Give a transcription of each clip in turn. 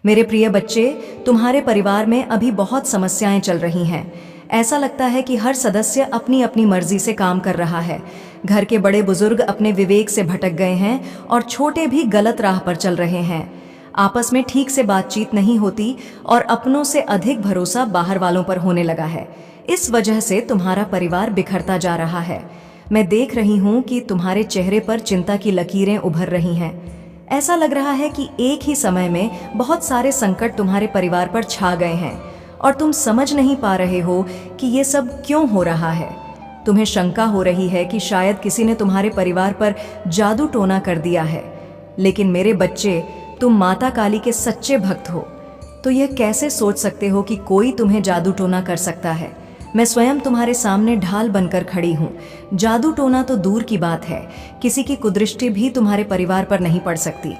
मेरे प्रिय बच्चे, तुम्हारे परिवार में अभी बहुत समस्याएं चल रही हैं। ऐसा लगता है कि हर सदस्य अपनी अपनी मर्जी से काम कर रहा है। घर के बड़े बुजुर्ग अपने विवेक से भटक गए हैं और छोटे भी गलत राह पर चल रहे हैं। आपस में ठीक से बातचीत नहीं होती और अपनों से अधिक भरोसा बाहर वालों पर होने लगा है। इस वजह से तुम्हारा परिवार बिखरता जा रहा है। मैं देख रही हूँ कि तुम्हारे चेहरे पर चिंता की लकीरें उभर रही हैं। ऐसा लग रहा है कि एक ही समय में बहुत सारे संकट तुम्हारे परिवार पर छा गए हैं और तुम समझ नहीं पा रहे हो कि ये सब क्यों हो रहा है। तुम्हें शंका हो रही है कि शायद किसी ने तुम्हारे परिवार पर जादू टोना कर दिया है। लेकिन मेरे बच्चे, तुम माता काली के सच्चे भक्त हो, तो यह कैसे सोच सकते हो कि कोई तुम्हें जादू टोना कर सकता है। मैं स्वयं तुम्हारे सामने ढाल बनकर खड़ी हूँ। जादू टोना तो दूर की बात है, किसी की कुदृष्टि भी तुम्हारे परिवार पर नहीं पड़ सकती।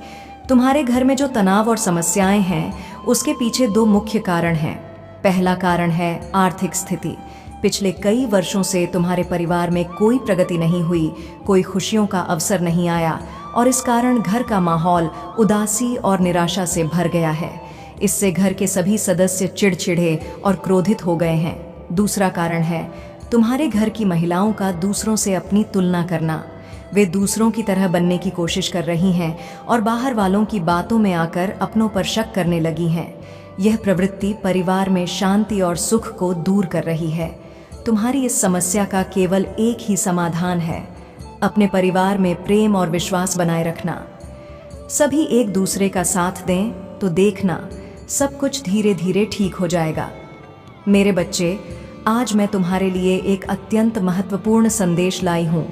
तुम्हारे घर में जो तनाव और समस्याएं हैं, उसके पीछे दो मुख्य कारण हैं। पहला कारण है आर्थिक स्थिति। पिछले कई वर्षों से तुम्हारे परिवार में कोई प्रगति नहीं हुई, कोई खुशियों का अवसर नहीं आया और इस कारण घर का माहौल उदासी और निराशा से भर गया है। इससे घर के सभी सदस्य चिड़चिड़े और क्रोधित हो गए हैं। दूसरा कारण है तुम्हारे घर की महिलाओं का दूसरों से अपनी तुलना करना। वे दूसरों की तरह बनने की कोशिश कर रही हैं और बाहर वालों की बातों में आकर अपनों पर शक करने लगी हैं। यह प्रवृत्ति परिवार में शांति और सुख को दूर कर रही है। तुम्हारी इस समस्या का केवल एक ही समाधान है, अपने परिवार में प्रेम और विश्वास बनाए रखना। सभी एक दूसरे का साथ दें तो देखना सब कुछ धीरे धीरे ठीक हो जाएगा। मेरे बच्चे, आज मैं तुम्हारे लिए एक अत्यंत महत्वपूर्ण संदेश लाई हूँ।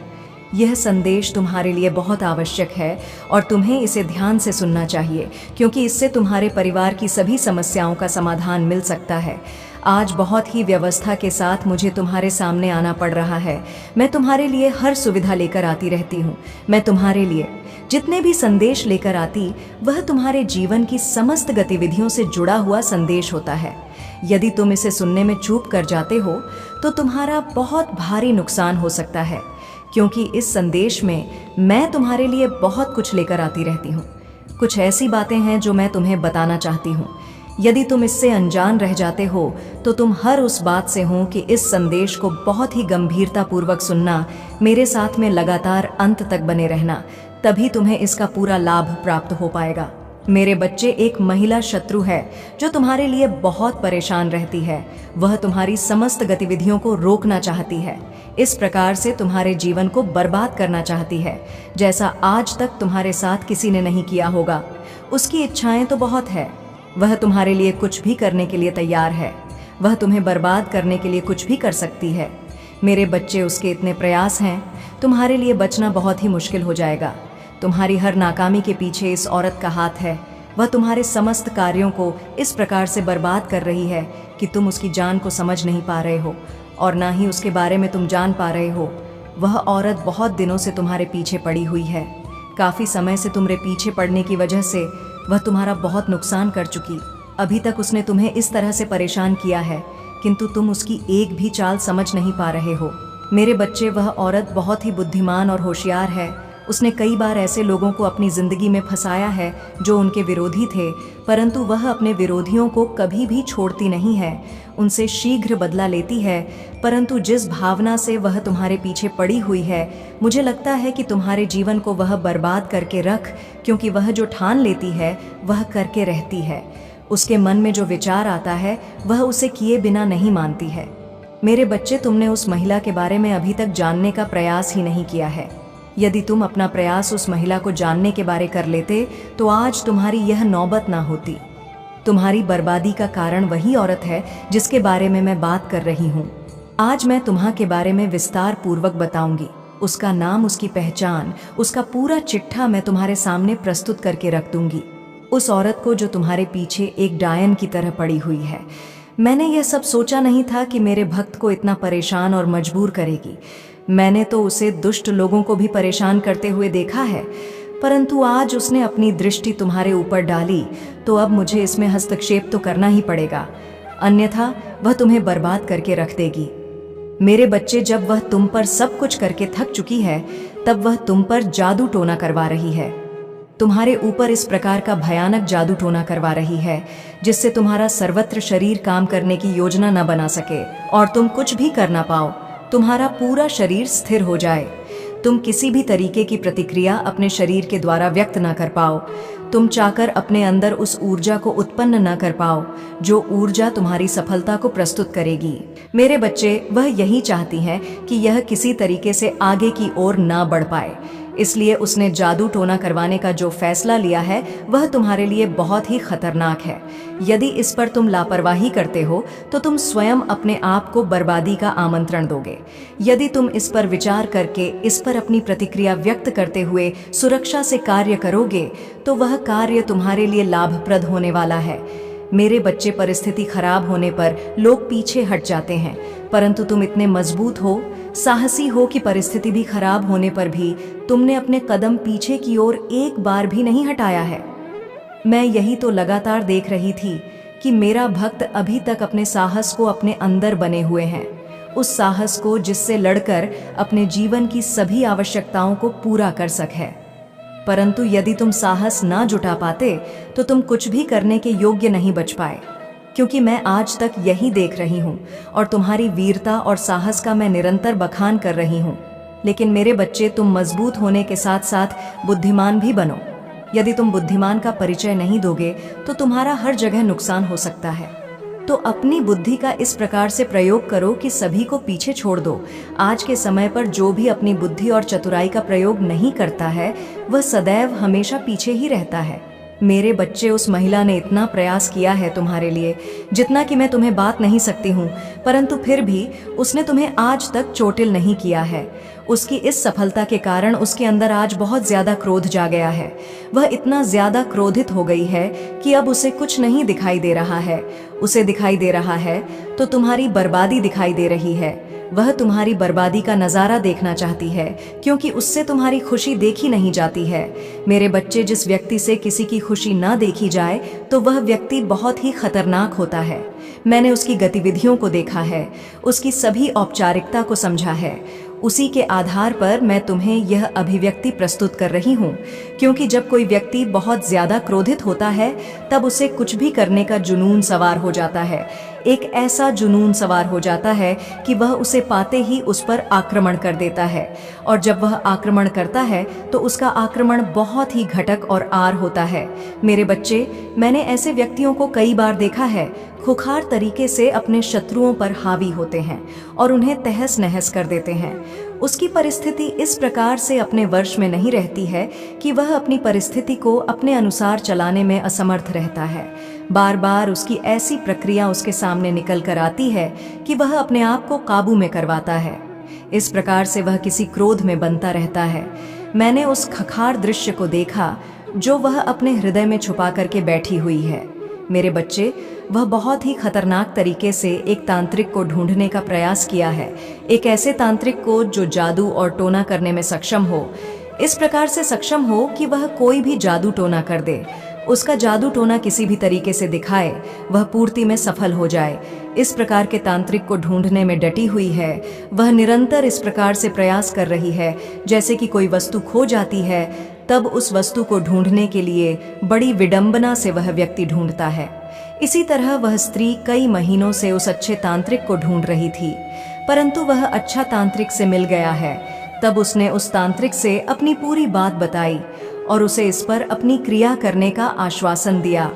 यह संदेश तुम्हारे लिए बहुत आवश्यक है और तुम्हें इसे ध्यान से सुनना चाहिए, क्योंकि इससे तुम्हारे परिवार की सभी समस्याओं का समाधान मिल सकता है। आज बहुत ही व्यवस्था के साथ मुझे तुम्हारे सामने आना पड़ रहा है। मैं तुम्हारे लिए हर सुविधा लेकर आती रहती हूँ। मैं तुम्हारे लिए जितने भी संदेश लेकर आती, वह तुम्हारे जीवन की समस्त गतिविधियों से जुड़ा हुआ संदेश होता है। यदि तुम इसे सुनने में चूक कर जाते हो तो तुम्हारा बहुत भारी नुकसान हो सकता है, क्योंकि इस संदेश में मैं तुम्हारे लिए बहुत कुछ लेकर आती रहती हूँ। कुछ ऐसी बातें हैं जो मैं तुम्हें बताना चाहती हूँ। यदि तुम इससे अनजान रह जाते हो तो तुम हर उस बात से हो कि इस संदेश को बहुत ही गंभीरतापूर्वक सुनना, मेरे साथ में लगातार अंत तक बने रहना, तभी तुम्हें इसका पूरा लाभ प्राप्त हो पाएगा। मेरे बच्चे, एक महिला शत्रु है जो तुम्हारे लिए बहुत परेशान रहती है। वह तुम्हारी समस्त गतिविधियों को रोकना चाहती है, इस प्रकार से तुम्हारे जीवन को बर्बाद करना चाहती है, जैसा आज तक तुम्हारे साथ किसी ने नहीं किया होगा। उसकी इच्छाएं तो बहुत है, वह तुम्हारे लिए कुछ भी करने के लिए तैयार है। वह तुम्हें बर्बाद करने के लिए कुछ भी कर सकती है। मेरे बच्चे, उसके इतने प्रयास हैं, तुम्हारे लिए बचना बहुत ही मुश्किल हो जाएगा। तुम्हारी हर नाकामी के पीछे इस औरत का हाथ है। वह तुम्हारे समस्त कार्यों को इस प्रकार से बर्बाद कर रही है कि तुम उसकी जान को समझ नहीं पा रहे हो और ना ही उसके बारे में तुम जान पा रहे हो। वह औरत बहुत दिनों से तुम्हारे पीछे पड़ी हुई है। काफ़ी समय से तुम्हारे पीछे पड़ने की वजह से वह तुम्हारा बहुत नुकसान कर चुकी। अभी तक उसने तुम्हें इस तरह से परेशान किया है, किंतु तुम उसकी एक भी चाल समझ नहीं पा रहे हो। मेरे बच्चे, वह औरत बहुत ही बुद्धिमान और होशियार है। उसने कई बार ऐसे लोगों को अपनी जिंदगी में फंसाया है जो उनके विरोधी थे, परंतु वह अपने विरोधियों को कभी भी छोड़ती नहीं है, उनसे शीघ्र बदला लेती है। परंतु जिस भावना से वह तुम्हारे पीछे पड़ी हुई है, मुझे लगता है कि तुम्हारे जीवन को वह बर्बाद करके रख, क्योंकि वह जो ठान लेती है वह करके रहती है। उसके मन में जो विचार आता है वह उसे किए बिना नहीं मानती है। मेरे बच्चे, तुमने उस महिला के बारे में अभी तक जानने का प्रयास ही नहीं किया है। यदि तुम अपना प्रयास उस महिला को जानने के बारे कर लेते तो आज तुम्हारी यह नौबत ना होती। तुम्हारी बर्बादी का कारण वही औरत है जिसके बारे में मैं बात कर रही हूँ। आज मैं तुम्हां के बारे में विस्तार पूर्वक बताऊंगी। उसका नाम, उसकी पहचान, उसका पूरा चिट्ठा मैं तुम्हारे सामने प्रस्तुत करके रख दूंगी। उस औरत को जो तुम्हारे पीछे एक डायन की तरह पड़ी हुई है। मैंने यह सब सोचा नहीं था कि मेरे भक्त को इतना परेशान और मजबूर करेगी। मैंने तो उसे दुष्ट लोगों को भी परेशान करते हुए देखा है, परंतु आज उसने अपनी दृष्टि तुम्हारे ऊपर डाली, तो अब मुझे इसमें हस्तक्षेप तो करना ही पड़ेगा, अन्यथा वह तुम्हें बर्बाद करके रख देगी। मेरे बच्चे, जब वह तुम पर सब कुछ करके थक चुकी है, तब वह तुम पर जादू टोना करवा रही है। तुम्हारे ऊपर इस प्रकार का भयानक जादू टोना करवा रही है जिससे तुम्हारा सर्वत्र शरीर काम करने की योजना न बना सके और तुम कुछ भी कर ना पाओ। तुम्हारा पूरा शरीर स्थिर हो जाए, तुम किसी भी तरीके की प्रतिक्रिया अपने शरीर के द्वारा व्यक्त न कर पाओ, तुम चाहकर अपने अंदर उस ऊर्जा को उत्पन्न न कर पाओ जो ऊर्जा तुम्हारी सफलता को प्रस्तुत करेगी। मेरे बच्चे, वह यही चाहती हैं कि यह किसी तरीके से आगे की ओर ना बढ़ पाए, इसलिए उसने जादू टोना करवाने का जो फैसला लिया है वह तुम्हारे लिए बहुत ही खतरनाक है। यदि इस पर तुम लापरवाही करते हो तो तुम स्वयं अपने आप को बर्बादी का आमंत्रण दोगे। यदि तुम इस पर विचार करके इस पर अपनी प्रतिक्रिया व्यक्त करते हुए सुरक्षा से कार्य करोगे तो वह कार्य तुम्हारे लिए लाभप्रद होने वाला है। मेरे बच्चे, परिस्थिति खराब होने पर लोग पीछे हट जाते हैं, परंतु तुम इतने मजबूत हो, साहसी हो कि परिस्थिति भी खराब होने पर भी तुमने अपने कदम पीछे की ओर एक बार भी नहीं हटाया है। मैं यही तो लगातार देख रही थी कि मेरा भक्त अभी तक अपने साहस को अपने अंदर बने हुए हैं, उस साहस को जिससे लड़कर अपने जीवन की सभी आवश्यकताओं को पूरा कर सके। परंतु यदि तुम साहस ना जुटा पाते तो तुम कुछ भी करने के योग्य नहीं बच पाए, क्योंकि मैं आज तक यही देख रही हूँ और तुम्हारी वीरता और साहस का मैं निरंतर बखान कर रही हूँ। लेकिन मेरे बच्चे, तुम मजबूत होने के साथ साथ बुद्धिमान भी बनो। यदि तुम बुद्धिमान का परिचय नहीं दोगे तो तुम्हारा हर जगह नुकसान हो सकता है। तो अपनी बुद्धि का इस प्रकार से प्रयोग करो कि सभी को पीछे छोड़ दो। आज के समय पर जो भी अपनी बुद्धि और चतुराई का प्रयोग नहीं करता है वह सदैव हमेशा पीछे ही रहता है। मेरे बच्चे, उस महिला ने इतना प्रयास किया है तुम्हारे लिए जितना कि मैं तुम्हें बात नहीं सकती हूँ, परंतु फिर भी उसने तुम्हें आज तक चोटिल नहीं किया है। उसकी इस सफलता के कारण उसके अंदर आज बहुत ज्यादा क्रोध जा गया है। वह इतना ज्यादा क्रोधित हो गई है कि अब उसे कुछ नहीं दिखाई दे रहा है। उसे दिखाई दे रहा है तो तुम्हारी बर्बादी दिखाई दे रही है। वह तुम्हारी बर्बादी का नजारा देखना चाहती है क्योंकि उससे तुम्हारी खुशी देखी नहीं जाती है। मेरे बच्चे, जिस व्यक्ति से किसी की खुशी ना देखी जाए तो वह व्यक्ति बहुत ही खतरनाक होता है। मैंने उसकी गतिविधियों को देखा है, उसकी सभी औपचारिकता को समझा है। उसी के आधार पर मैं तुम्हें यह अभिव्यक्ति प्रस्तुत कर रही हूँ, क्योंकि जब कोई व्यक्ति बहुत ज्यादा क्रोधित होता है तब उसे कुछ भी करने का जुनून सवार हो जाता है। एक ऐसा जुनून सवार हो जाता है कि वह उसे पाते ही उस पर आक्रमण कर देता है, और जब वह आक्रमण करता है तो उसका आक्रमण बहुत ही घटक और आर होता है। मेरे बच्चे, मैंने ऐसे व्यक्तियों को कई बार देखा है, खुखार तरीके से अपने शत्रुओं पर हावी होते हैं और उन्हें तहस नहस कर देते हैं। उसकी परिस्थिति इस प्रकार से अपने वश में नहीं रहती है कि वह अपनी परिस्थिति को अपने अनुसार चलाने में असमर्थ रहता है। बार बार उसकी ऐसी प्रक्रिया उसके सामने निकल कर आती है कि वह अपने आप को काबू में करवाता है। इस प्रकार से वह किसी क्रोध में बनता रहता है। मैंने उस खखार दृश्य को देखा जो वह अपने हृदय में छुपा करके बैठी हुई है। मेरे बच्चे, वह बहुत ही खतरनाक तरीके से एक तांत्रिक को ढूंढने का प्रयास किया है, एक ऐसे तांत्रिक को जो जादू और टोना करने में सक्षम हो, इस प्रकार से सक्षम हो कि वह कोई भी जादू टोना कर दे, उसका जादू टोना किसी भी तरीके से दिखाए, वह पूर्ति में सफल हो जाए। इस प्रकार के तांत्रिक को ढूंढने में डटी हुई है। वह निरंतर इस प्रकार से प्रयास कर रही है जैसे कि कोई वस्तु खो जाती है तब उस वस्तु को ढूंढने के लिए बड़ी विडंबना से वह व्यक्ति ढूंढता है। इसी तरह वह स्त्री कई महीनों से उस अच्छे तांत्रिक को ढूंढ रही थी, परंतु वह अच्छा तांत्रिक से मिल गया है। तब उसने उस तांत्रिक से अपनी पूरी बात बताई और उसे इस पर अपनी क्रिया करने का आश्वासन दिया।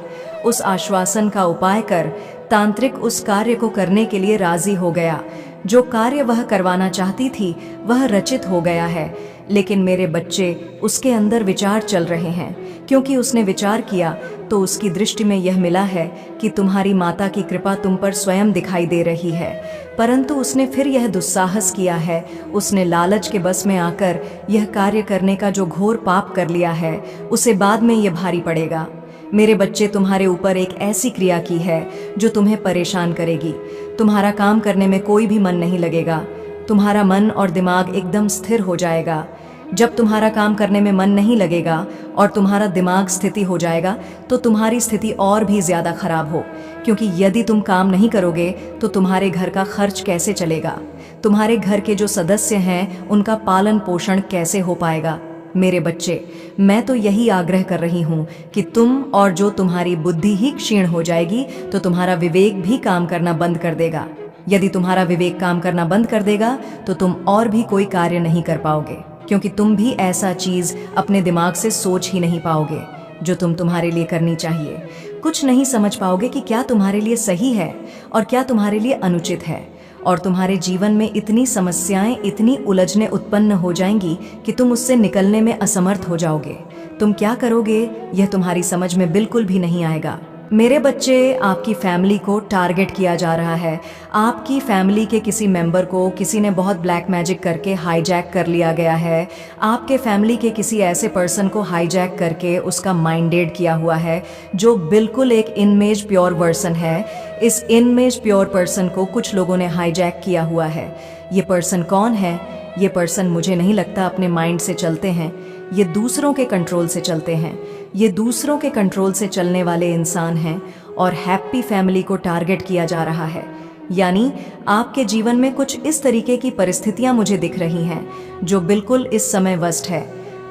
उस आश्वासन का उपाय कर तांत्रिक उस कार्य को करने के लिए राजी हो गया। जो कार्य वह करवाना चाहती थी वह रचित हो गया है, लेकिन मेरे बच्चे, उसके अंदर विचार चल रहे हैं, क्योंकि उसने विचार किया तो उसकी दृष्टि में यह मिला है कि तुम्हारी माता की कृपा तुम पर स्वयं दिखाई दे रही है। परंतु उसने फिर यह दुस्साहस किया है, उसने लालच के बस में आकर यह कार्य करने का जो घोर पाप कर लिया है उसे बाद में यह भारी पड़ेगा। मेरे बच्चे, तुम्हारे ऊपर एक ऐसी क्रिया की है जो तुम्हें परेशान करेगी। तुम्हारा काम करने में कोई भी मन नहीं लगेगा, तुम्हारा मन और दिमाग एकदम स्थिर हो जाएगा। जब तुम्हारा काम करने में मन नहीं लगेगा और तुम्हारा दिमाग स्थिति हो जाएगा तो तुम्हारी स्थिति और भी ज्यादा खराब हो, क्योंकि यदि तुम काम नहीं करोगे तो तुम्हारे घर का खर्च कैसे चलेगा, तुम्हारे घर के जो सदस्य हैं उनका पालन पोषण कैसे हो पाएगा। मेरे बच्चे, मैं तो यही आग्रह कर रही हूँ कि तुम और जो तुम्हारी बुद्धि ही क्षीण हो जाएगी तो तुम्हारा विवेक भी काम करना बंद कर देगा। यदि तुम्हारा विवेक काम करना बंद कर देगा तो तुम और भी कोई कार्य नहीं कर पाओगे, क्योंकि तुम भी ऐसा चीज अपने दिमाग से सोच ही नहीं पाओगे जो तुम्हारे लिए करनी चाहिए। कुछ नहीं समझ पाओगे कि क्या तुम्हारे लिए सही है और क्या तुम्हारे लिए अनुचित है, और तुम्हारे जीवन में इतनी समस्याएं, इतनी उलझनें उत्पन्न हो जाएंगी कि तुम उससे निकलने में असमर्थ हो जाओगे। तुम क्या करोगे यह तुम्हारी समझ में बिल्कुल भी नहीं आएगा। मेरे बच्चे, आपकी फैमिली को टारगेट किया जा रहा है। आपकी फैमिली के किसी मेंबर को किसी ने बहुत ब्लैक मैजिक करके हाईजैक कर लिया गया है। आपके फैमिली के किसी ऐसे पर्सन को हाईजैक करके उसका माइंडेड किया हुआ है जो बिल्कुल एक इनमेज प्योर वर्सन है। इस इनमेज प्योर पर्सन को कुछ लोगों ने हाईजैक किया हुआ है। ये पर्सन कौन है? ये पर्सन मुझे नहीं लगता अपने माइंड से चलते हैं, ये दूसरों के कंट्रोल से चलते हैं। ये दूसरों के कंट्रोल से चलने वाले इंसान हैं और हैप्पी फैमिली को टारगेट किया जा रहा है। यानी आपके जीवन में कुछ इस तरीके की परिस्थितियां मुझे दिख रही हैं जो बिल्कुल इस समय वर्स्ट है,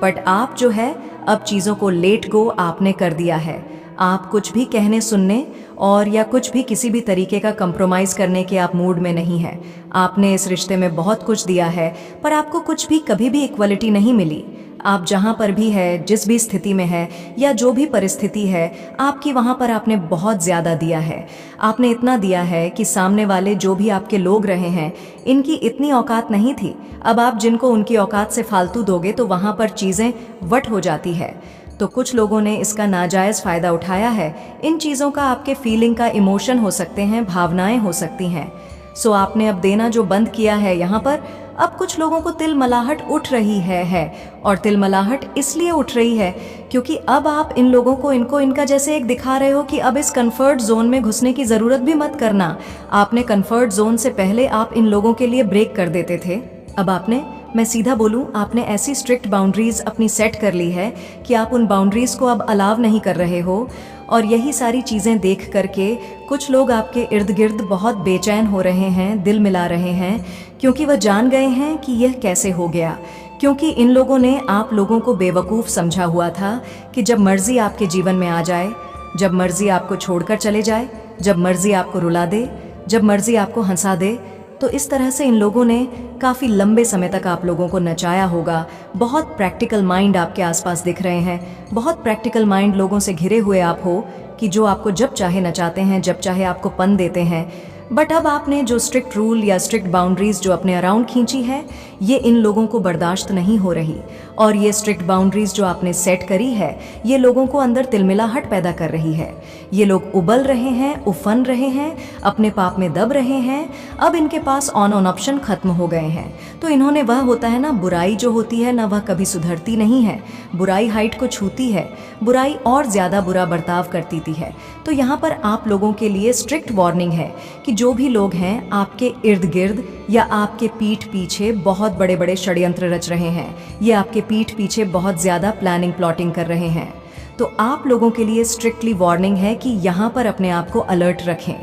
बट आप जो है अब चीज़ों को लेट गो आपने कर दिया है। आप कुछ भी कहने सुनने और या कुछ भी किसी भी तरीके का कंप्रोमाइज़ करने के आप मूड में नहीं है। आपने इस रिश्ते में बहुत कुछ दिया है पर आपको कुछ भी कभी भी इक्वलिटी नहीं मिली। आप जहाँ पर भी है, जिस भी स्थिति में है या जो भी परिस्थिति है आपकी, वहाँ पर आपने बहुत ज़्यादा दिया है। आपने इतना दिया है कि सामने वाले जो भी आपके लोग रहे हैं इनकी इतनी औकात नहीं थी। अब आप जिनको उनकी औकात से फालतू दोगे तो वहाँ पर चीज़ें वट हो जाती है। तो कुछ लोगों ने इसका नाजायज़ फ़ायदा उठाया है। इन चीज़ों का आपके फीलिंग का इमोशन हो सकते हैं, भावनाएं हो सकती हैं। सो आपने अब देना जो बंद किया है यहाँ पर, अब कुछ लोगों को तिलमलाहट उठ रही है। और तिलमलाहट इसलिए उठ रही है क्योंकि अब आप इन लोगों को इनका जैसे एक दिखा रहे हो कि अब इस कंफर्ट जोन में घुसने की ज़रूरत भी मत करना। आपने कंफर्ट जोन से पहले आप इन लोगों के लिए ब्रेक कर देते थे। अब आपने, मैं सीधा बोलूं, आपने ऐसी स्ट्रिक्ट बाउंड्रीज अपनी सेट कर ली है कि आप उन बाउंड्रीज को अब अलाव नहीं कर रहे हो। और यही सारी चीज़ें देख करके कुछ लोग आपके इर्द गिर्द बहुत बेचैन हो रहे हैं, दिल मिला रहे हैं, क्योंकि वह जान गए हैं कि यह कैसे हो गया। क्योंकि इन लोगों ने आप लोगों को बेवकूफ़ समझा हुआ था कि जब मर्जी आपके जीवन में आ जाए, जब मर्जी आपको छोड़कर चले जाए, जब मर्जी आपको रुला दे, जब मर्जी आपको हंसा दे, तो इस तरह से इन लोगों ने काफ़ी लंबे समय तक आप लोगों को नचाया होगा। बहुत प्रैक्टिकल माइंड आपके आसपास दिख रहे हैं, बहुत प्रैक्टिकल माइंड लोगों से घिरे हुए आप हो कि जो आपको जब चाहे नचाते हैं, जब चाहे आपको पन देते हैं। बट अब आपने जो स्ट्रिक्ट रूल या स्ट्रिक्ट बाउंड्रीज जो अपने अराउंड खींची है, ये इन लोगों को बर्दाश्त नहीं हो रही। और ये स्ट्रिक्ट बाउंड्रीज जो आपने सेट करी है, ये लोगों को अंदर तिलमिलाहट पैदा कर रही है। ये लोग उबल रहे हैं, उफन रहे हैं, अपने पाप में दब रहे हैं। अब इनके पास ऑन ऑप्शन खत्म हो गए हैं। तो इन्होंने, वह होता है ना, बुराई जो होती है ना, वह कभी सुधरती नहीं है। बुराई हाइट को छूती है, बुराई और ज़्यादा बुरा बर्ताव करती है। तो यहाँ पर आप लोगों के लिए स्ट्रिक्ट वार्निंग है कि जो भी लोग हैं आपके इर्द गिर्द या आपके पीठ पीछे बहुत बड़े बड़े षड्यंत्र रच रहे हैं, ये आपके पीठ पीछे बहुत ज़्यादा प्लानिंग प्लॉटिंग कर रहे हैं, तो आप लोगों के लिए स्ट्रिक्टली वार्निंग है कि यहाँ पर अपने आप को अलर्ट रखें।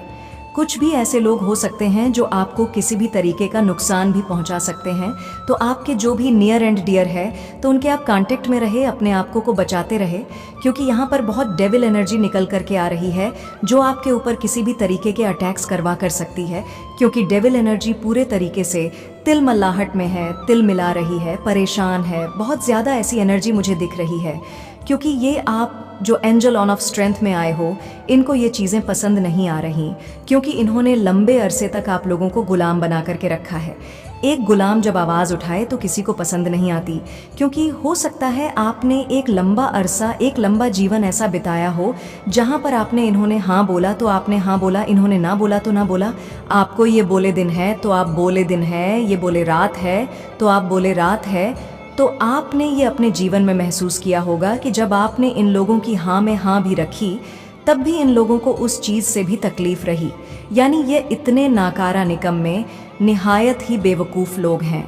कुछ भी ऐसे लोग हो सकते हैं जो आपको किसी भी तरीके का नुकसान भी पहुंचा सकते हैं। तो आपके जो भी नियर एंड डियर है, तो उनके आप कांटेक्ट में रहे, अपने आप को बचाते रहे, क्योंकि यहाँ पर बहुत डेविल एनर्जी निकल करके आ रही है जो आपके ऊपर किसी भी तरीके के अटैक्स करवा कर सकती है। क्योंकि डेविल एनर्जी पूरे तरीके से तिलमल्लाहट में है, तिल मिला रही है, परेशान है, बहुत ज़्यादा ऐसी एनर्जी मुझे दिख रही है। क्योंकि ये आप जो एंजल ऑन ऑफ स्ट्रेंथ में आए हो, इनको ये चीज़ें पसंद नहीं आ रही, क्योंकि इन्होंने लंबे अरसे तक आप लोगों को गुलाम बना करके रखा है। एक गुलाम जब आवाज़ उठाए तो किसी को पसंद नहीं आती, क्योंकि हो सकता है आपने एक लंबा अरसा, एक लंबा जीवन ऐसा बिताया हो जहाँ पर आपने, इन्होंने हाँ बोला तो आपने हाँ बोला, इन्होंने ना बोला तो ना बोला। आपको ये बोले दिन है तो आप बोले दिन है, ये बोले रात है तो आप बोले रात है। तो आपने ये अपने जीवन में महसूस किया होगा कि जब आपने इन लोगों की हाँ में हाँ भी रखी, तब भी इन लोगों को उस चीज़ से भी तकलीफ रही। यानी ये इतने नाकारा निकम्मे, निहायत ही बेवकूफ़ लोग हैं।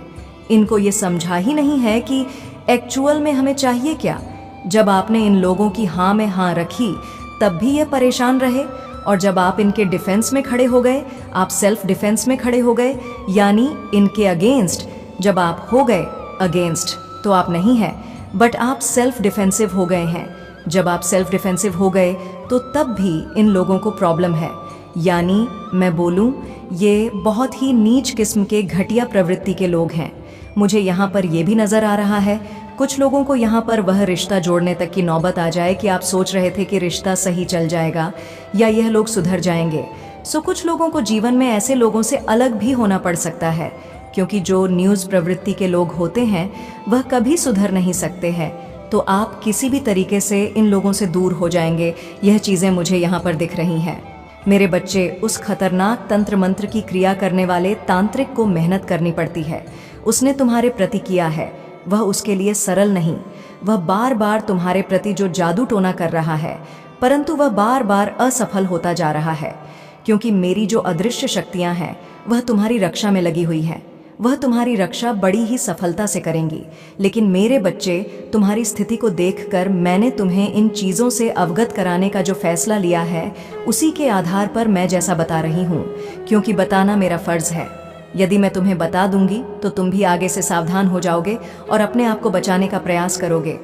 इनको ये समझा ही नहीं है कि एक्चुअल में हमें चाहिए क्या। जब आपने इन लोगों की हाँ में हाँ रखी, तब भी ये परेशान रहे, और जब आप इनके डिफेंस में खड़े हो गए, आप सेल्फ डिफेंस में खड़े हो गए, यानी इनके अगेंस्ट जब आप हो गए अगेंस्ट, तो आप नहीं है, बट आप सेल्फ डिफेंसिव हो गए हैं। जब आप सेल्फ डिफेंसिव हो गए तो तब भी इन लोगों को प्रॉब्लम है। यानी मैं बोलूं, ये बहुत ही नीच किस्म के घटिया प्रवृत्ति के लोग हैं। मुझे यहाँ पर यह भी नज़र आ रहा है, कुछ लोगों को यहाँ पर वह रिश्ता जोड़ने तक की नौबत आ जाए कि आप सोच रहे थे कि रिश्ता सही चल जाएगा या यह लोग सुधर जाएंगे। सो कुछ लोगों को जीवन में ऐसे लोगों से अलग भी होना पड़ सकता है, क्योंकि जो न्यूज़ प्रवृत्ति के लोग होते हैं वह कभी सुधर नहीं सकते हैं। तो आप किसी भी तरीके से इन लोगों से दूर हो जाएंगे। यह चीज़ें मुझे यहाँ पर दिख रही हैं। मेरे बच्चे, उस खतरनाक तंत्र मंत्र की क्रिया करने वाले तांत्रिक को मेहनत करनी पड़ती है। उसने तुम्हारे प्रति किया है, वह उसके लिए सरल नहीं। वह बार बार तुम्हारे प्रति जो जादू टोना कर रहा है, परंतु वह बार बार असफल होता जा रहा है, क्योंकि मेरी जो अदृश्य शक्तियां हैं वह तुम्हारी रक्षा में लगी हुई हैं। वह तुम्हारी रक्षा बड़ी ही सफलता से करेंगी। लेकिन मेरे बच्चे, तुम्हारी स्थिति को देखकर मैंने तुम्हें इन चीज़ों से अवगत कराने का जो फैसला लिया है, उसी के आधार पर मैं जैसा बता रही हूँ, क्योंकि बताना मेरा फर्ज है। यदि मैं तुम्हें बता दूंगी तो तुम भी आगे से सावधान हो जाओगे और अपने आप को बचाने का प्रयास करोगे।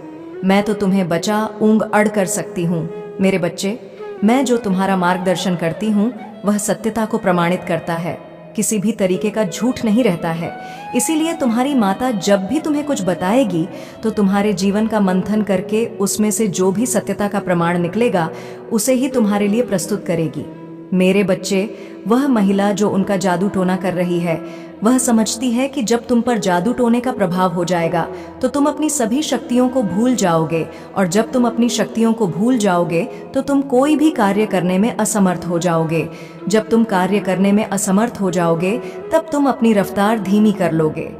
मैं तो तुम्हें बचा ऊंग अड़ कर सकती हूँ। मेरे बच्चे, मैं जो तुम्हारा मार्गदर्शन करती हूँ वह सत्यता को प्रमाणित करता है, किसी भी तरीके का झूठ नहीं रहता है। इसीलिए तुम्हारी माता जब भी तुम्हें कुछ बताएगी तो तुम्हारे जीवन का मंथन करके उसमें से जो भी सत्यता का प्रमाण निकलेगा उसे ही तुम्हारे लिए प्रस्तुत करेगी। मेरे बच्चे, वह महिला जो उनका जादू टोना कर रही है, वह समझती है कि जब तुम पर जादू टोने का प्रभाव हो जाएगा तो तुम अपनी सभी शक्तियों को भूल जाओगे, और जब तुम अपनी शक्तियों को भूल जाओगे तो तुम कोई भी कार्य करने में असमर्थ हो जाओगे। जब तुम कार्य करने में असमर्थ हो जाओगे तब तुम अपनी रफ्तार धीमी कर लोगे,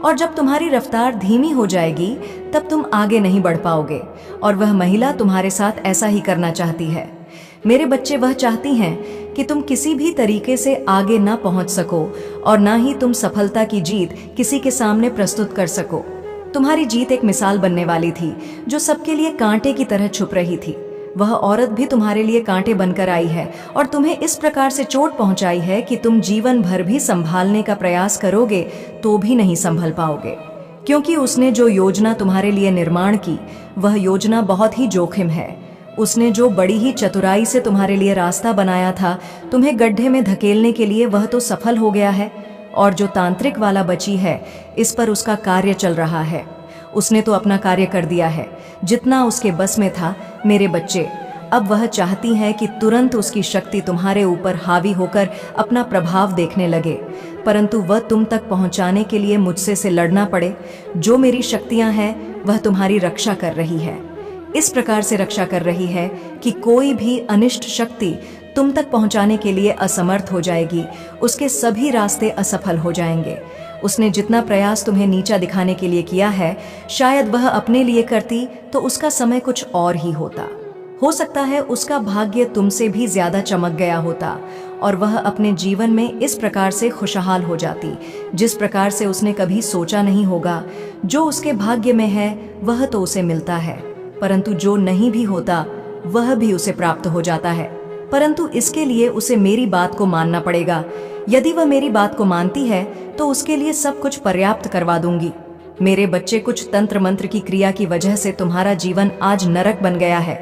और जब तुम्हारी रफ्तार धीमी हो जाएगी तब तुम आगे नहीं बढ़ पाओगे। और वह महिला तुम्हारे साथ ऐसा ही करना चाहती है। मेरे बच्चे, वह चाहती हैं कि तुम किसी भी तरीके से आगे ना पहुंच सको और ना ही तुम सफलता की जीत किसी के सामने प्रस्तुत कर सको। तुम्हारी जीत एक मिसाल बनने वाली थी जो सबके लिए कांटे की तरह छुप रही थी। वह औरत भी तुम्हारे लिए कांटे बनकर आई है और तुम्हें इस प्रकार से चोट पहुंचाई है कि तुम जीवन भर भी संभालने का प्रयास करोगे तो भी नहीं संभल पाओगे, क्योंकि उसने जो योजना तुम्हारे लिए निर्माण की वह योजना बहुत ही जोखिम है। उसने जो बड़ी ही चतुराई से तुम्हारे लिए रास्ता बनाया था तुम्हें गड्ढे में धकेलने के लिए, वह तो सफल हो गया है, और जो तांत्रिक वाला बची है इस पर उसका कार्य चल रहा है। उसने तो अपना कार्य कर दिया है जितना उसके बस में था। मेरे बच्चे, अब वह चाहती है कि तुरंत उसकी शक्ति तुम्हारे ऊपर हावी होकर अपना प्रभाव देखने लगे, परंतु वह तुम तक पहुंचाने के लिए मुझसे से लड़ना पड़े। जो मेरी शक्तियां हैं वह तुम्हारी रक्षा कर रही है, इस प्रकार से रक्षा कर रही है कि कोई भी अनिष्ट शक्ति तुम तक पहुंचाने के लिए असमर्थ हो जाएगी। उसके सभी रास्ते असफल हो जाएंगे। उसने जितना प्रयास तुम्हें नीचा दिखाने के लिए किया है, शायद वह अपने लिए करती तो उसका समय कुछ और ही होता। हो सकता है उसका भाग्य तुमसे भी ज्यादा चमक गया होता और वह अपने जीवन में इस प्रकार से खुशहाल हो जाती जिस प्रकार से उसने कभी सोचा नहीं होगा। जो उसके भाग्य में है वह तो उसे मिलता है, परंतु जो नहीं भी होता वह भी उसे प्राप्त हो जाता है। परंतु इसके लिए उसे मेरी बात को मानना पड़ेगा। यदि वह मेरी बात को मानती है तो उसके लिए सब कुछ पर्याप्त करवा दूंगी। मेरे बच्चे, कुछ तंत्र मंत्र की क्रिया की वजह से तुम्हारा जीवन आज नरक बन गया है।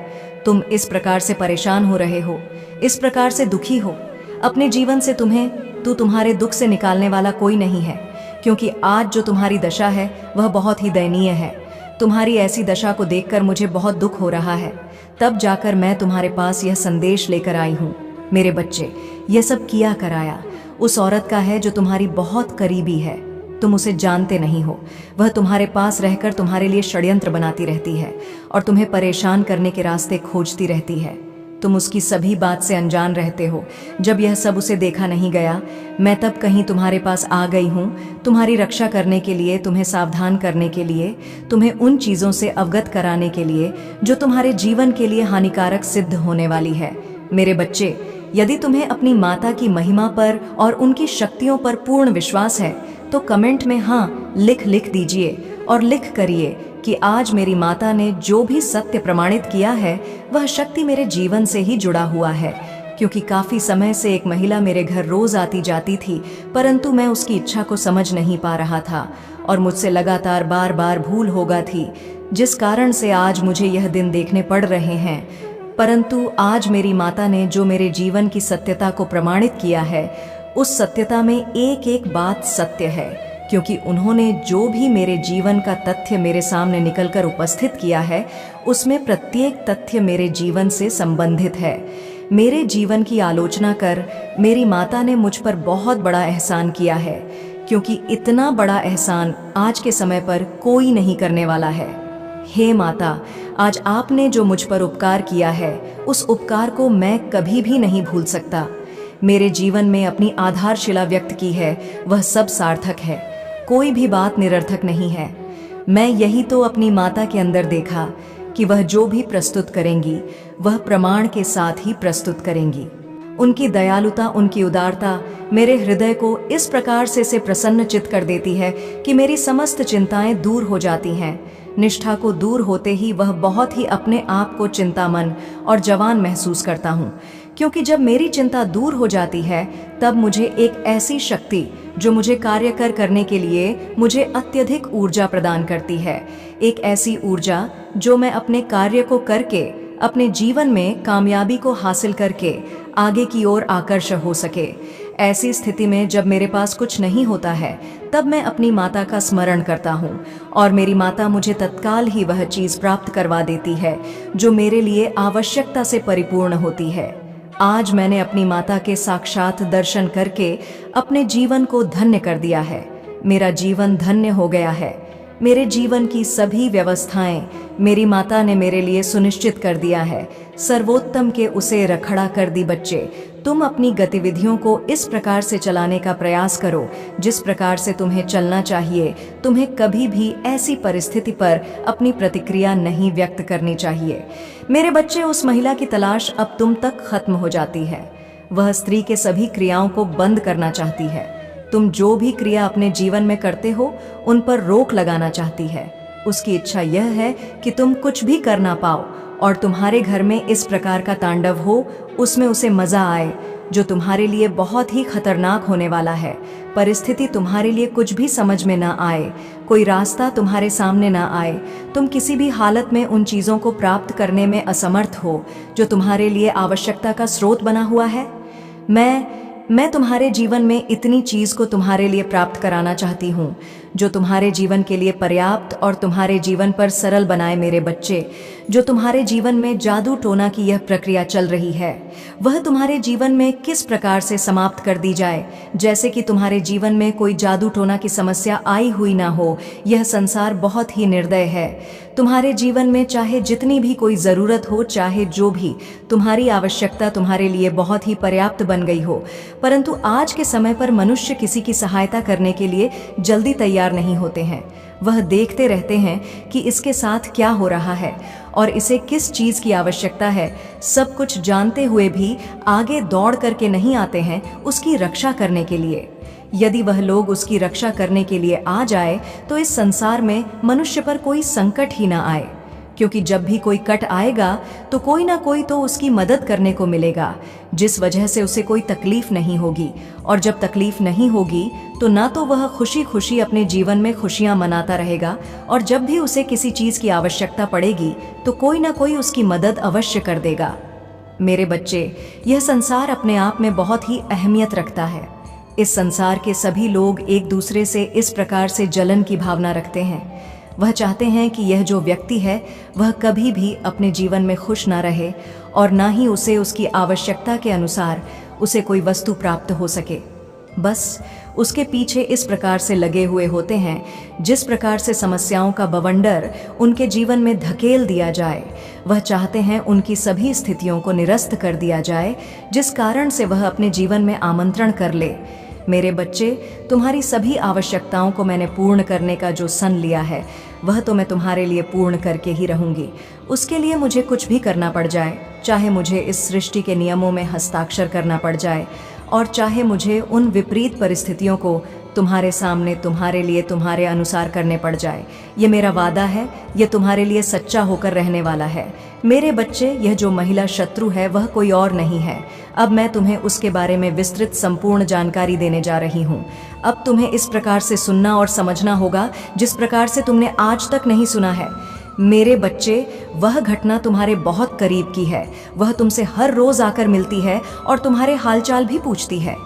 तुम इस प्रकार से परेशान हो रहे हो, इस प्रकार से दुखी हो अपने जीवन से। तुम्हारे दुख से निकालने वाला कोई नहीं है, क्योंकि आज जो तुम्हारी दशा है वह बहुत ही दयनीय है। तुम्हारी ऐसी दशा को देखकर मुझे बहुत दुख हो रहा है, तब जाकर मैं तुम्हारे पास यह संदेश लेकर आई हूँ। मेरे बच्चे, यह सब किया कराया उस औरत का है जो तुम्हारी बहुत करीबी है। तुम उसे जानते नहीं हो। वह तुम्हारे पास रहकर तुम्हारे लिए षड्यंत्र बनाती रहती है और तुम्हें परेशान करने के रास्ते खोजती रहती है। तुम उसकी सभी बात से अनजान रहते हो। जब यह सब उसे देखा नहीं गया, मैं तब कहीं तुम्हारे पास आ गई हूँ, तुम्हारी रक्षा करने के लिए, तुम्हें सावधान करने के लिए, तुम्हें उन चीज़ों से अवगत कराने के लिए जो तुम्हारे जीवन के लिए हानिकारक सिद्ध होने वाली है। मेरे बच्चे, यदि तुम्हें अपनी माता की महिमा पर और उनकी शक्तियों पर पूर्ण विश्वास है तो कमेंट में हाँ लिख दीजिए और लिख करिए कि आज मेरी माता ने जो भी सत्य प्रमाणित किया है वह शक्ति मेरे जीवन से ही जुड़ा हुआ है। क्योंकि काफी समय से एक महिला मेरे घर रोज आती जाती थी, परंतु मैं उसकी इच्छा को समझ नहीं पा रहा था और मुझसे लगातार बार बार भूल हो गई थी। जिस कारण से आज मुझे यह दिन देखने पड़ रहे हैं। परंतु आज मेरी माता ने जो मेरे जीवन की सत्यता को प्रमाणित किया है, उस सत्यता में एक एक बात सत्य है, क्योंकि उन्होंने जो भी मेरे जीवन का तथ्य मेरे सामने निकलकर उपस्थित किया है, उसमें प्रत्येक तथ्य मेरे जीवन से संबंधित है। मेरे जीवन की आलोचना कर मेरी माता ने मुझ पर बहुत बड़ा एहसान किया है, क्योंकि इतना बड़ा एहसान आज के समय पर कोई नहीं करने वाला है। हे माता, आज आपने जो मुझ पर उपकार किया है, उस उपकार को मैं कभी भी नहीं भूल सकता। मेरे जीवन में अपनी आधारशिला व्यक्त की है, वह सब सार्थक है, कोई भी बात निरर्थक नहीं है। मैं यही तो अपनी माता के अंदर देखा कि वह जो भी प्रस्तुत करेंगी, वह प्रमाण के साथ ही प्रस्तुत करेंगी। उनकी दयालुता, उनकी उदारता मेरे हृदय को इस प्रकार से प्रसन्नचित कर देती है कि मेरी समस्त चिंताएं दूर हो जाती हैं। निष्ठा को दूर होते ही वह बहुत ही अपने आप को चिंतामन और जवान महसूस करता हूँ, क्योंकि जब मेरी चिंता दूर हो जाती है, तब मुझे एक ऐसी शक्ति जो मुझे कार्य करने के लिए मुझे अत्यधिक ऊर्जा प्रदान करती है, एक ऐसी ऊर्जा जो मैं अपने कार्य को करके अपने जीवन में कामयाबी को हासिल करके आगे की ओर आकर्षक हो सके। ऐसी स्थिति में जब मेरे पास कुछ नहीं होता है, तब मैं अपनी माता का स्मरण करता हूँ और मेरी माता मुझे तत्काल ही वह चीज़ प्राप्त करवा देती है जो मेरे लिए आवश्यकता से परिपूर्ण होती है। आज मैंने अपनी माता के साक्षात दर्शन करके अपने जीवन को धन्य कर दिया है। मेरा जीवन धन्य हो गया है। मेरे जीवन की सभी व्यवस्थाएं मेरी माता ने मेरे लिए सुनिश्चित कर दिया है। सर्वोत्तम के उसे रखड़ा कर दी। बच्चे, तुम अपनी गतिविधियों को इस प्रकार से चलाने का प्रयास करो जिस प्रकार से तुम्हें चलना चाहिए। तुम्हें कभी भी ऐसी परिस्थिति पर अपनी प्रतिक्रिया नहीं व्यक्त करनी चाहिए। मेरे बच्चे, उस महिला की तलाश अब तुम तक खत्म हो जाती है। वह स्त्री के सभी क्रियाओं को बंद करना चाहती है। तुम जो भी क्रिया अपने जीवन में करते हो, उन पर रोक लगाना चाहती है। उसकी इच्छा यह है कि तुम कुछ भी कर ना पाओ और तुम्हारे घर में इस प्रकार का तांडव हो, उसमें उसे मजा आए, जो तुम्हारे लिए बहुत ही खतरनाक होने वाला है। परिस्थिति तुम्हारे लिए कुछ भी समझ में ना आए, कोई रास्ता तुम्हारे सामने ना आए, तुम किसी भी हालत में उन चीज़ों को प्राप्त करने में असमर्थ हो जो तुम्हारे लिए आवश्यकता का स्रोत बना हुआ है। मैं तुम्हारे जीवन में इतनी चीज़ को तुम्हारे लिए प्राप्त कराना चाहती हूँ जो तुम्हारे जीवन के लिए पर्याप्त और तुम्हारे जीवन पर सरल बनाए। मेरे बच्चे, जो तुम्हारे जीवन में जादू टोना की यह प्रक्रिया चल रही है, वह तुम्हारे जीवन में किस प्रकार से समाप्त कर दी जाए, जैसे कि तुम्हारे जीवन में कोई जादू टोना की समस्या आई हुई ना हो। यह संसार बहुत ही निर्दय है। तुम्हारे जीवन में चाहे जितनी भी कोई ज़रूरत हो, चाहे जो भी तुम्हारी आवश्यकता तुम्हारे लिए बहुत ही पर्याप्त बन गई हो, परंतु आज के समय पर मनुष्य किसी की सहायता करने के लिए जल्दी तैयार नहीं होते हैं। वह देखते रहते हैं कि इसके साथ क्या हो रहा है और इसे किस चीज़ की आवश्यकता है। सब कुछ जानते हुए भी आगे दौड़ करके नहीं आते हैं उसकी रक्षा करने के लिए। यदि वह लोग उसकी रक्षा करने के लिए आ जाए तो इस संसार में मनुष्य पर कोई संकट ही ना आए, क्योंकि जब भी कोई कट आएगा तो कोई ना कोई तो उसकी मदद करने को मिलेगा, जिस वजह से उसे कोई तकलीफ नहीं होगी। और जब तकलीफ नहीं होगी तो ना तो वह खुशी खुशी अपने जीवन में खुशियां मनाता रहेगा, और जब भी उसे किसी चीज़ की आवश्यकता पड़ेगी तो कोई ना कोई उसकी मदद अवश्य कर देगा। मेरे बच्चे, यह संसार अपने आप में बहुत ही अहमियत रखता है। इस संसार के सभी लोग एक दूसरे से इस प्रकार से जलन की भावना रखते हैं। वह चाहते हैं कि यह जो व्यक्ति है वह कभी भी अपने जीवन में खुश ना रहे और ना ही उसे उसकी आवश्यकता के अनुसार उसे कोई वस्तु प्राप्त हो सके। बस उसके पीछे इस प्रकार से लगे हुए होते हैं, जिस प्रकार से समस्याओं का बवंडर उनके जीवन में धकेल दिया जाए। वह चाहते हैं उनकी सभी स्थितियों को निरस्त कर दिया जाए, जिस कारण से वह अपने जीवन में आमंत्रण कर ले। मेरे बच्चे, तुम्हारी सभी आवश्यकताओं को मैंने पूर्ण करने का जो सन लिया है, वह तो मैं तुम्हारे लिए पूर्ण करके ही रहूंगी। उसके लिए मुझे कुछ भी करना पड़ जाए, चाहे मुझे इस सृष्टि के नियमों में हस्ताक्षर करना पड़ जाए और चाहे मुझे उन विपरीत परिस्थितियों को तुम्हारे सामने तुम्हारे लिए तुम्हारे अनुसार करने पड़ जाए। ये मेरा वादा है, ये तुम्हारे लिए सच्चा होकर रहने वाला है। मेरे बच्चे, यह जो महिला शत्रु है वह कोई और नहीं है। अब मैं तुम्हें उसके बारे में विस्तृत संपूर्ण जानकारी देने जा रही हूँ। अब तुम्हें इस प्रकार से सुनना और समझना होगा जिस प्रकार से तुमने आज तक नहीं सुना है। मेरे बच्चे, वह घटना तुम्हारे बहुत करीब की है। वह तुमसे हर रोज आकर मिलती है और तुम्हारे हालचाल भी पूछती है।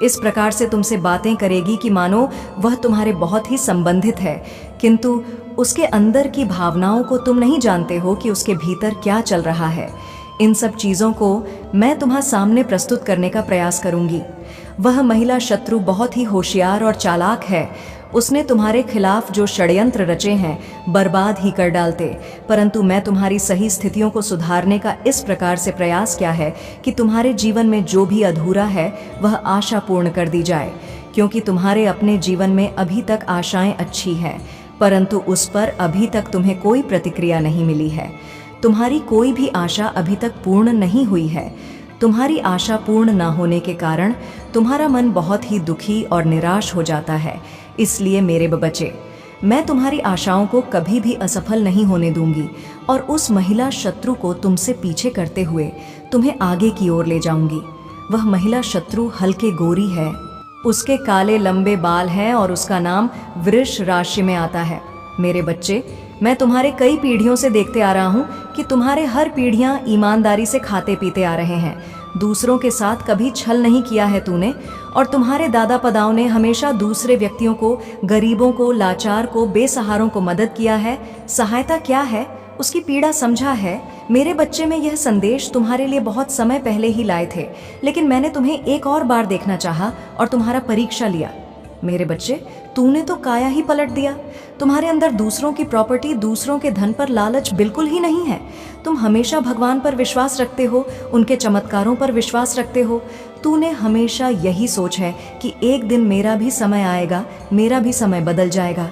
इस प्रकार से तुमसे बातें करेगी कि मानो वह तुम्हारे बहुत ही संबंधित है, किंतु उसके अंदर की भावनाओं को तुम नहीं जानते हो कि उसके भीतर क्या चल रहा है। इन सब चीज़ों को मैं तुम्हारे सामने प्रस्तुत करने का प्रयास करूंगी। वह महिला शत्रु बहुत ही होशियार और चालाक है। उसने तुम्हारे खिलाफ जो षड्यंत्र रचे हैं बर्बाद ही कर डालते, परंतु मैं तुम्हारी सही स्थितियों को सुधारने का इस प्रकार से प्रयास किया है कि तुम्हारे जीवन में जो भी अधूरा है वह आशा पूर्ण कर दी जाए। क्योंकि तुम्हारे अपने जीवन में अभी तक आशाएं अच्छी हैं, परंतु उस पर अभी तक तुम्हें कोई प्रतिक्रिया नहीं मिली है। तुम्हारी कोई भी आशा अभी तक पूर्ण नहीं हुई है। तुम्हारी आशा पूर्ण ना होने के कारण तुम्हारा मन बहुत ही दुखी और निराश हो जाता है। इसलिए मेरे बच्चे, मैं तुम्हारी आशाओं को कभी भी असफल नहीं होने दूंगी और उस महिला शत्रु को तुमसे पीछे करते हुए तुम्हें आगे की ओर ले जाऊंगी। वह महिला शत्रु हल्के गोरी है, उसके काले लंबे बाल हैं और उसका नाम वृष राशि में आता है। मेरे बच्चे, मैं तुम्हारे कई पीढ़ियों से देखते आ रहा हूँ कि तुम्हारे हर पीढ़ियाँ ईमानदारी से खाते पीते आ रहे हैं। दूसरों के साथ कभी छल नहीं किया है तूने, और तुम्हारे दादा पदाओं ने हमेशा दूसरे व्यक्तियों को, गरीबों को, लाचार को, बेसहारों को मदद किया है। सहायता क्या है, उसकी पीड़ा समझा है। मेरे बच्चे में यह संदेश तुम्हारे लिए बहुत समय पहले ही लाए थे, लेकिन मैंने तुम्हें एक और बार देखना चाहा और तुम्हारा परीक्षा लिया। मेरे बच्चे, तूने तो काया ही पलट दिया। तुम्हारे अंदर दूसरों की प्रॉपर्टी, दूसरों के धन पर लालच बिल्कुल ही नहीं है। तुम हमेशा भगवान पर विश्वास रखते हो, उनके चमत्कारों पर विश्वास रखते हो। तूने हमेशा यही सोच है कि एक दिन मेरा भी समय आएगा, मेरा भी समय बदल जाएगा।